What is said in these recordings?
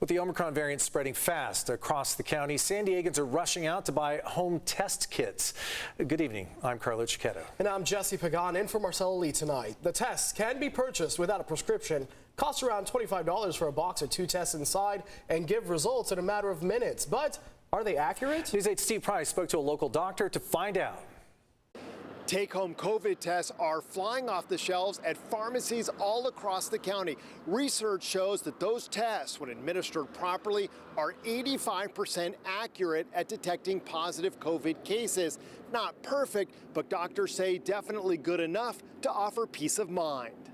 With the Omicron variant spreading fast across the county, San Diegans are rushing out to buy home test kits. Good evening. I'm Carlo Cicchetto. And I'm Jesse Pagan in for Marcella Lee tonight. The tests can be purchased without a prescription. Costs around $25 for a box of 2 tests inside and give results in a matter of minutes. But are they accurate? News 8's Steve Price spoke to a local doctor to find out. Take-home COVID tests are flying off the shelves at pharmacies all across the county. Research shows that those tests, when administered properly, are 85% accurate at detecting positive COVID cases. Not perfect, but doctors say definitely good enough to offer peace of mind.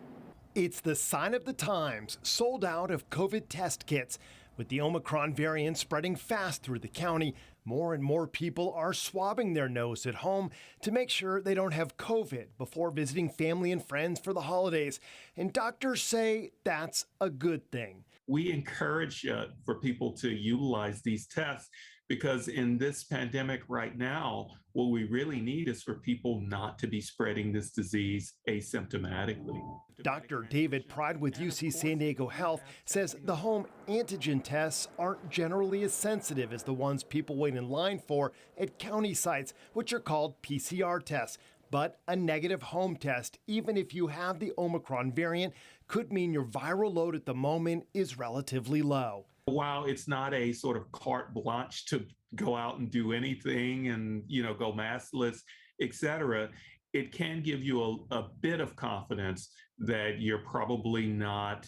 It's the sign of the times, sold out of COVID test kits. With the Omicron variant spreading fast through the county, more and more people are swabbing their nose at home to make sure they don't have COVID before visiting family and friends for the holidays. And doctors say that's a good thing. We encourage for people to utilize these tests because in this pandemic right now, what we really need is for people not to be spreading this disease asymptomatically. Dr. David Pride with UC San Diego Health says the home antigen tests aren't generally as sensitive as the ones people wait in line for at county sites, which are called PCR tests. But a negative home test, even if you have the Omicron variant, could mean your viral load at the moment is relatively low. While it's not a sort of carte blanche to go out and do anything and, go maskless, et cetera, it can give you a bit of confidence that you're probably not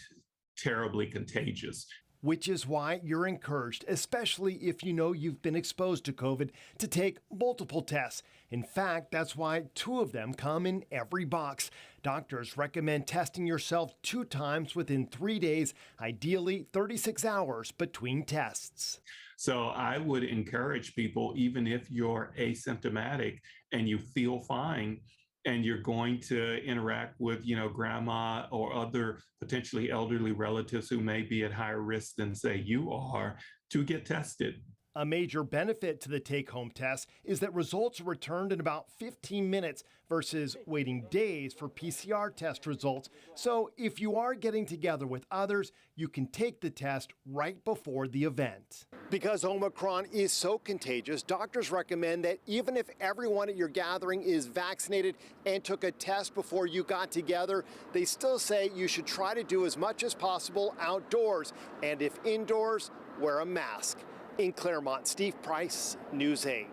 terribly contagious. Which is why you're encouraged, especially if you know you've been exposed to COVID, to take multiple tests. In fact, that's why 2 of them come in every box. Doctors recommend testing yourself 2 times within 3 days, ideally 36 hours between tests. So I would encourage people, even if you're asymptomatic and you feel fine, and you're going to interact with, grandma or other potentially elderly relatives who may be at higher risk than, say, you are, to get tested. A major benefit to the take-home test is that results are returned in about 15 minutes versus waiting days for PCR test results. So if you are getting together with others, you can take the test right before the event. Because Omicron is so contagious, doctors recommend that even if everyone at your gathering is vaccinated and took a test before you got together, they still say you should try to do as much as possible outdoors. And if indoors, wear a mask. In Claremont, Steve Price, News 8.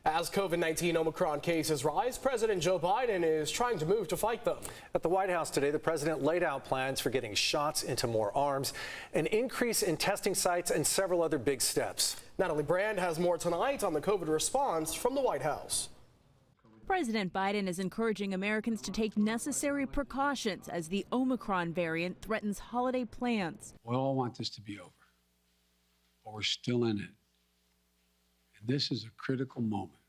As COVID-19 Omicron cases rise, President Joe Biden is trying to move to fight them. At the White House today, the president laid out plans for getting shots into more arms, an increase in testing sites, and several other big steps. Natalie Brand has more tonight on the COVID response from the White House. President Biden is encouraging Americans to take necessary precautions as the Omicron variant threatens holiday plans. We all want this to be over, but we're still in it. And this is a critical moment.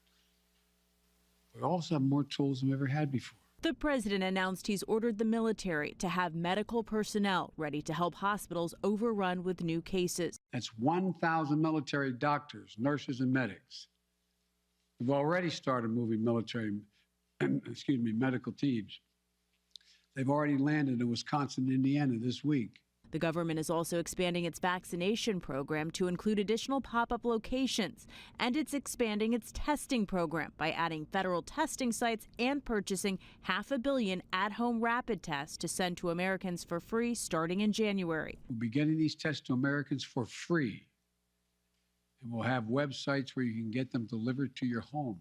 We also have more tools than we ever had before. The president announced he's ordered the military to have medical personnel ready to help hospitals overrun with new cases. That's 1,000 military doctors, nurses, and medics. We've already started moving medical teams. They've already landed in Wisconsin and Indiana this week. The government is also expanding its vaccination program to include additional pop-up locations, and it's expanding its testing program by adding federal testing sites and purchasing 500 million at-home rapid tests to send to Americans for free starting in January. We'll be getting these tests to Americans for free. And we'll have websites where you can get them delivered to your home.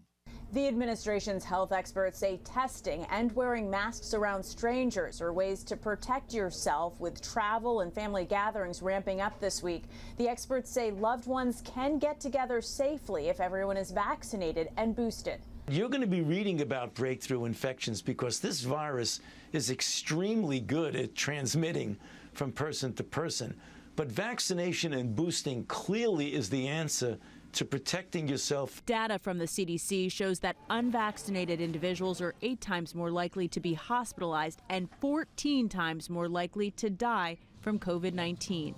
The administration's health experts say testing and wearing masks around strangers are ways to protect yourself, with travel and family gatherings ramping up this week. The experts say loved ones can get together safely if everyone is vaccinated and boosted. You're going to be reading about breakthrough infections because this virus is extremely good at transmitting from person to person. But vaccination and boosting clearly is the answer to protecting yourself. Data from the CDC shows that unvaccinated individuals are 8 times more likely to be hospitalized and 14 times more likely to die from COVID-19.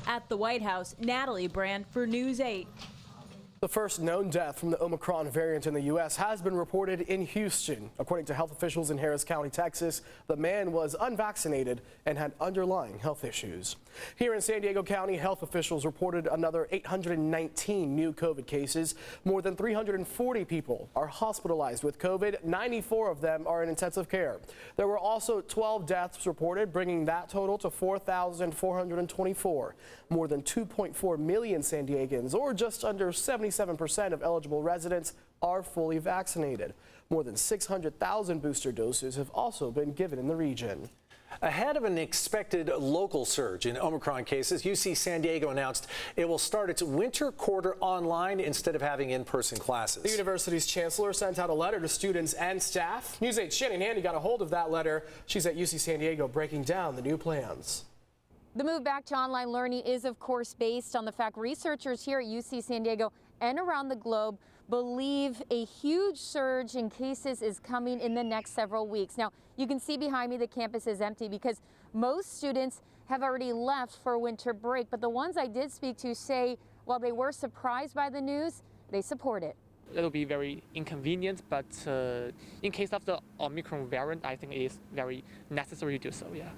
At the White House, Natalie Brand for News 8. The first known death from the Omicron variant in the U.S. has been reported in Houston. According to health officials in Harris County, Texas, the man was unvaccinated and had underlying health issues. Here in San Diego County, health officials reported another 819 new COVID cases. More than 340 people are hospitalized with COVID. 94 of them are in intensive care. There were also 12 deaths reported, bringing that total to 4,424. More than 2.4 million San Diegans, or just under 77% of eligible residents, are fully vaccinated. More than 600,000 booster doses have also been given in the region. Ahead of an expected local surge in Omicron cases, UC San Diego announced it will start its winter quarter online instead of having in-person classes. The university's chancellor sent out a letter to students and staff. News 8's Shannon Handy got a hold of that letter. She's at UC San Diego breaking down the new plans. The move back to online learning is, of course, based on the fact researchers here at UC San Diego and around the globe believe a huge surge in cases is coming in the next several weeks. Now, you can see behind me the campus is empty because most students have already left for winter break. But the ones I did speak to say while they were surprised by the news, they support it. It'll be very inconvenient, but in case of the Omicron variant, I think it is very necessary to do so, yeah.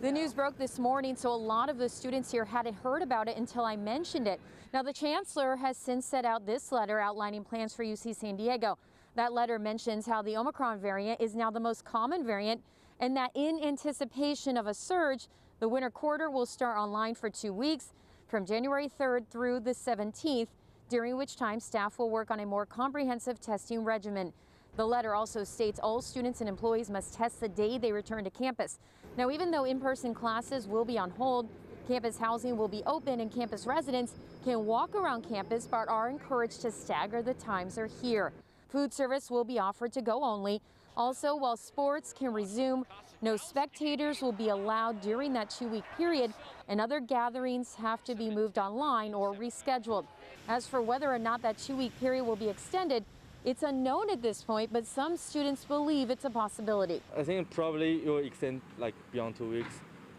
The news broke this morning, so a lot of the students here hadn't heard about it until I mentioned it. Now, the chancellor has since sent out this letter outlining plans for UC San Diego. That letter mentions how the Omicron variant is now the most common variant and that in anticipation of a surge, the winter quarter will start online for 2 weeks from January 3rd through the 17th, during which time staff will work on a more comprehensive testing regimen. The letter also states all students and employees must test the day they return to campus. Now, even though in-person classes will be on hold, campus housing will be open and campus residents can walk around campus but are encouraged to stagger the times they're here. Food service will be offered to go only. Also, while sports can resume, no spectators will be allowed during that 2-week period, and other gatherings have to be moved online or rescheduled. As for whether or not that 2-week period will be extended, it's unknown at this point, but some students believe it's a possibility. I think probably it will extend like beyond 2 weeks,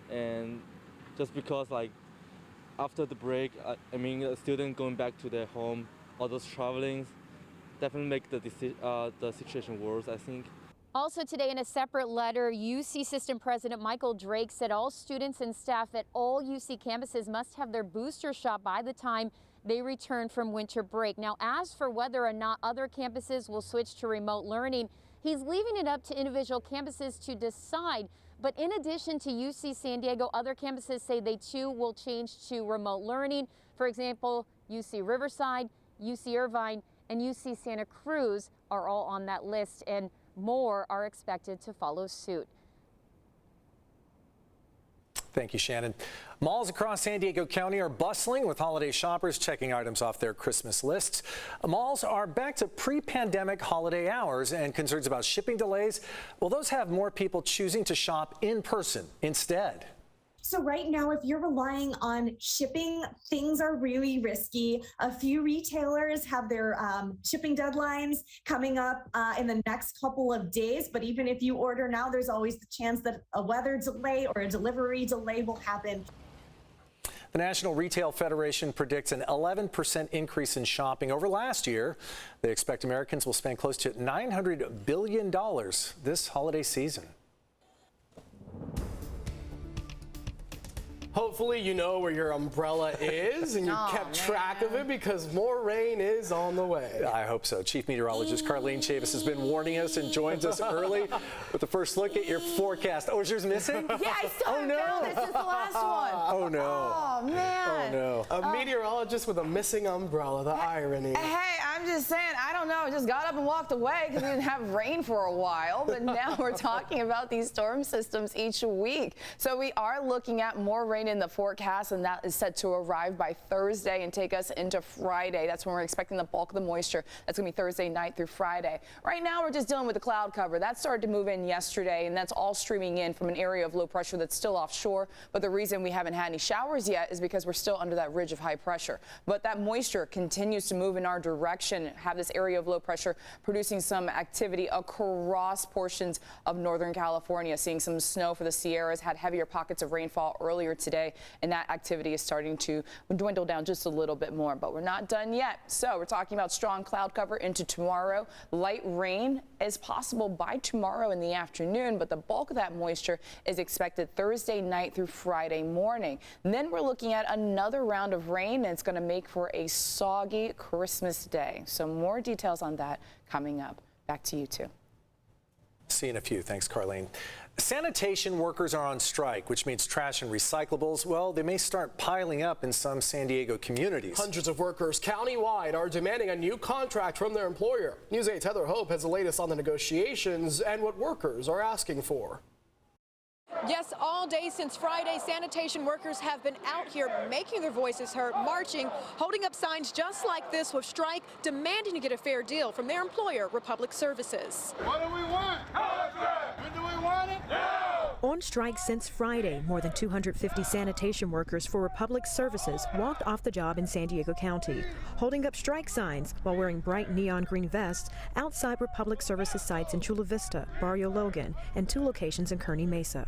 and just because like after the break, I mean, a student going back to their home, all those traveling, definitely make the situation worse, I think. Also today, in a separate letter, UC System President Michael Drake said all students and staff at all UC campuses must have their booster shot by the time they return from winter break. Now, as for whether or not other campuses will switch to remote learning, he's leaving it up to individual campuses to decide. But in addition to UC San Diego, other campuses say they too will change to remote learning. For example, UC Riverside, UC Irvine, and UC Santa Cruz are all on that list, and more are expected to follow suit. Thank you, Shannon. Malls across San Diego County are bustling with holiday shoppers checking items off their Christmas lists. Malls are back to pre-pandemic holiday hours, and concerns about shipping delays, well, those have more people choosing to shop in person instead. So right now, if you're relying on shipping, things are really risky. A few retailers have their shipping deadlines coming up in the next couple of days. But even if you order now, there's always the chance that a weather delay or a delivery delay will happen. The National Retail Federation predicts an 11% increase in shopping over last year. They expect Americans will spend close to $900 billion this holiday season. Hopefully you know where your umbrella is and you kept track of it, because more rain is on the way. I hope so. Chief Meteorologist Carlene Chavis has been warning us and joins us early with the first look at your forecast. Oh, is yours missing? Yeah, I still haven't found it since the last one. Oh, no. Oh, man. Oh, no. A meteorologist with a missing umbrella, the irony. Hey, I'm just saying, I don't know. I just got up and walked away because we didn't have rain for a while. But now we're talking about these storm systems each week. So we are looking at more rain in the forecast, and that is set to arrive by Thursday and take us into Friday. That's when we're expecting the bulk of the moisture. That's going to be Thursday night through Friday. Right now, we're just dealing with the cloud cover. That started to move in yesterday, and that's all streaming in from an area of low pressure that's still offshore. But the reason we haven't had any showers yet is because we're still under that ridge of high pressure. But that moisture continues to move in our direction, have this area of low pressure producing some activity across portions of Northern California, seeing some snow for the Sierras, had heavier pockets of rainfall earlier today. day, and that activity is starting to dwindle down just a little bit more, but we're not done yet. So we're talking about strong cloud cover into tomorrow. Light rain is possible by tomorrow in the afternoon, but the bulk of that moisture is expected Thursday night through Friday morning. And then we're looking at another round of rain, and it's going to make for a soggy Christmas day. So more details on that coming up. Back to you two. See you in a few. Thanks, Carlene. Sanitation workers are on strike, which means trash and recyclables, well, they may start piling up in some San Diego communities. Hundreds of workers countywide are demanding a new contract from their employer. News 8's Heather Hope has the latest on the negotiations and what workers are asking for. Yes, all day since Friday, sanitation workers have been out here making their voices heard, marching, holding up signs just like this with strike, demanding to get a fair deal from their employer, Republic Services. What do we want? Contract! When do we want it? Now! On strike since Friday, more than 250 sanitation workers for Republic Services walked off the job in San Diego County, holding up strike signs while wearing bright neon green vests outside Republic Services sites in Chula Vista, Barrio Logan, and 2 locations in Kearney Mesa.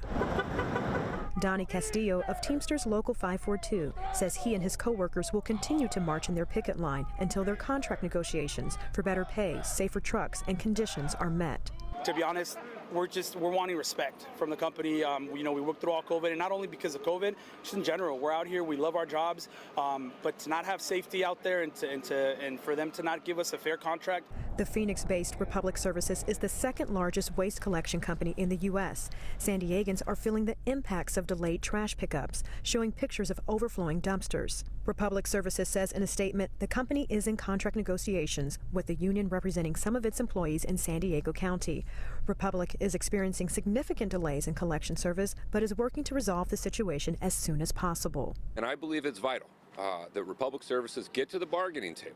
Donnie Castillo of Teamsters Local 542 says he and his co-workers will continue to march in their picket line until their contract negotiations for better pay, safer trucks, and conditions are met. To be honest, we're wanting respect from the company. We worked through all COVID, and not only because of COVID, just in general. We're out here, we love our jobs, but to not have safety out there and for them to not give us a fair contract. The Phoenix-based Republic Services is the second largest waste collection company in the U.S. San Diegans are feeling the impacts of delayed trash pickups, showing pictures of overflowing dumpsters. Republic Services says in a statement the company is in contract negotiations with the union representing some of its employees in San Diego County. Republic is experiencing significant delays in collection service, but is working to resolve the situation as soon as possible. And I believe it's vital that Republic Services get to the bargaining table,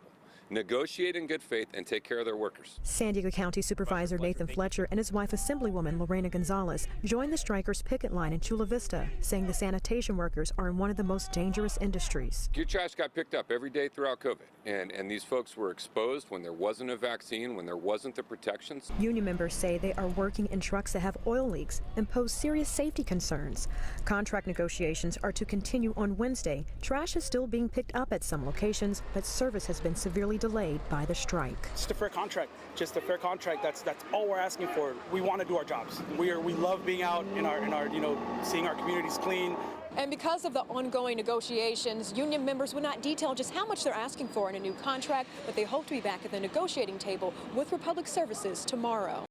negotiate in good faith, and take care of their workers. San Diego County Supervisor Nathan Fletcher and his wife Assemblywoman Lorena Gonzalez joined the strikers' picket line in Chula Vista, saying the sanitation workers are in one of the most dangerous industries. Your trash got picked up every day throughout COVID, and these folks were exposed when there wasn't a vaccine, when there wasn't the protections. Union members say they are working in trucks that have oil leaks and pose serious safety concerns. Contract negotiations are to continue on Wednesday. Trash is still being picked up at some locations, but service has been severely delayed by the strike. Just a fair contract. Just a fair contract. That's all we're asking for. We want to do our jobs. We love being out in our seeing our communities clean. And because of the ongoing negotiations, union members would not detail just how much they're asking for in a new contract, but they hope to be back at the negotiating table with Republic Services tomorrow.